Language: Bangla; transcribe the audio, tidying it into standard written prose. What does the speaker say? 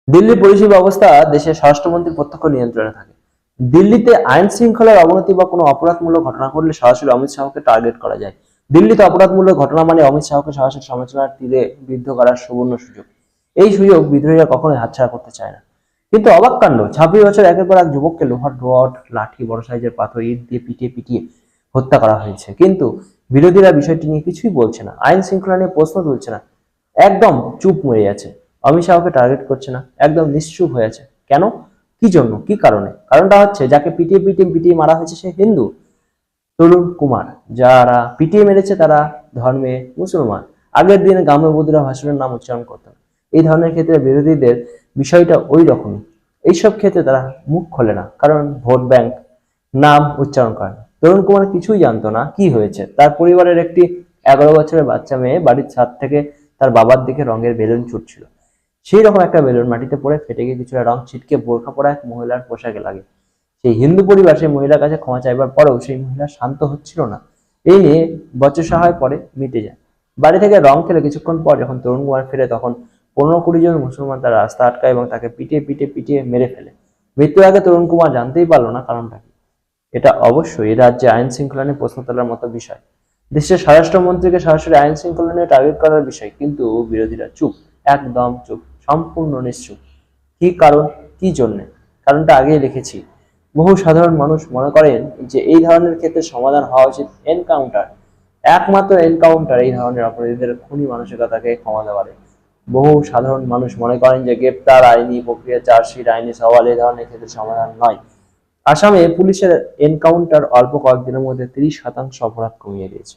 দিল্লির পুলিশি ব্যবস্থা দেশের স্বরাষ্ট্রমন্ত্রীর প্রত্যক্ষ নিয়ন্ত্রণে থাকে। দিল্লিতে আইন শৃঙ্খলার অবনতি বা কোনো অপরাধমূলক ঘটনা ঘটলে সরাসরি অমিত শাহকে টার্গেট করা যায়। দিল্লিতে অপরাধমূলক ঘটনা মানে অমিত শাহকে সরাসরি সমালোচনার তীরে বিদ্ধ করার সুবর্ণ সুযোগ। এই সুযোগ বিদ্রোহীরা কখনোই হাতছাড়া করতে চায় না। কিন্তু অবাক কাণ্ড, 26 বছর একের পর এক যুবককে লোহার রড, লাঠি, বড় সাইজের পাথর, ইট দিয়ে পিটিয়ে পিটিয়ে হত্যা করা হয়েছে। কিন্তু বিরোধীরা বিষয়টি নিয়ে কিছুই বলছে না, আইন শৃঙ্খলা নিয়ে প্রশ্ন তুলছে না, একদম চুপ মরে আছে। অমিত শাহকে টার্গেট করছে না, একদম নিশ্চুপ হয়ে আছে। কেন? কি জন্য? কি কারণে? কারণটা হচ্ছে যাকে পিটিয়ে পিটিয়ে পিটিয়ে মারা হয়েছে সে হিন্দু, তরুণ কুমার। যারা পিটিয়ে মেরেছে তারা ধর্মে মুসলমান। আগের দিনে গ্রাম্য বধূরা ভাষণের নাম উচ্চারণ করতেন। এই ধরনের ক্ষেত্রে বিরোধীদের বিষয়টা ওই রকমই। এইসব ক্ষেত্রে তারা মুখ খোলে না, কারণ ভোট ব্যাংক, নাম উচ্চারণ করে না। তরুণ কুমার কিছুই জানতো না কি হয়েছে। তার পরিবারের একটি 11 বছরের বাচ্চা মেয়ে বাড়ির ছাদ থেকে তার বাবার দিকে রঙের বেলুন ছুটছিল। সেই রকম একটা বেলুন মাটিতে পড়ে ফেটে গিয়ে কিছুটা রং ছিটকে বোরখা পরা এক মহিলার পোশাকে লাগে। সেই হিন্দু পরিবার সেই মহিলার কাছে ক্ষমা চাইবার পরেও সেই মহিলা শান্ত হচ্ছিল না। এই নিয়ে বচসা হয়, পরে মিটে যায়। বাড়ি থেকে রং খেলে কিছুক্ষণ পর যখন তরুণ কুমার ফিরে, তখন 15-20 জন মুসলমান তার রাস্তা আটকায় এবং তাকে পিটিয়ে পিটিয়ে পিটিয়ে মেরে ফেলে। মৃত্যুর আগে তরুণ কুমার জানতেই পারলো না কারণটা কি। এটা অবশ্যই এই রাজ্যে আইন শৃঙ্খলা নিয়ে প্রশ্ন তোলার মতো বিষয়। দেশের স্বরাষ্ট্রমন্ত্রীকে সরাসরি আইন শৃঙ্খলা নিয়ে টার্গেট করার বিষয়, কিন্তু বিরোধীরা চুপ, একদম চুপ, সম্পূর্ণ নিশ্চুপ। কি কারণ? কি জন্যে? কারণটা আগেই লিখেছি। বহু সাধারণ মানুষ মনে করেন যে এই ধরনের ক্ষেত্রে সমাধান হওয়া উচিত এনকাউন্টার। একমাত্র এনকাউন্টার এই ধরনের অপরাধীদের খুনি মানসিকতাকে কমাতে পারে। বহু সাধারণ মানুষ মনে করেন যে গ্রেপ্তার, আইনি প্রক্রিয়া, চার্জশিট, আইনি সওয়াল এই ধরনের ক্ষেত্রে সমাধান নয়। আসামে পুলিশের এনকাউন্টার অল্প কয়েকদিনের মধ্যে 30% অপরাধ কমিয়ে দিয়েছে।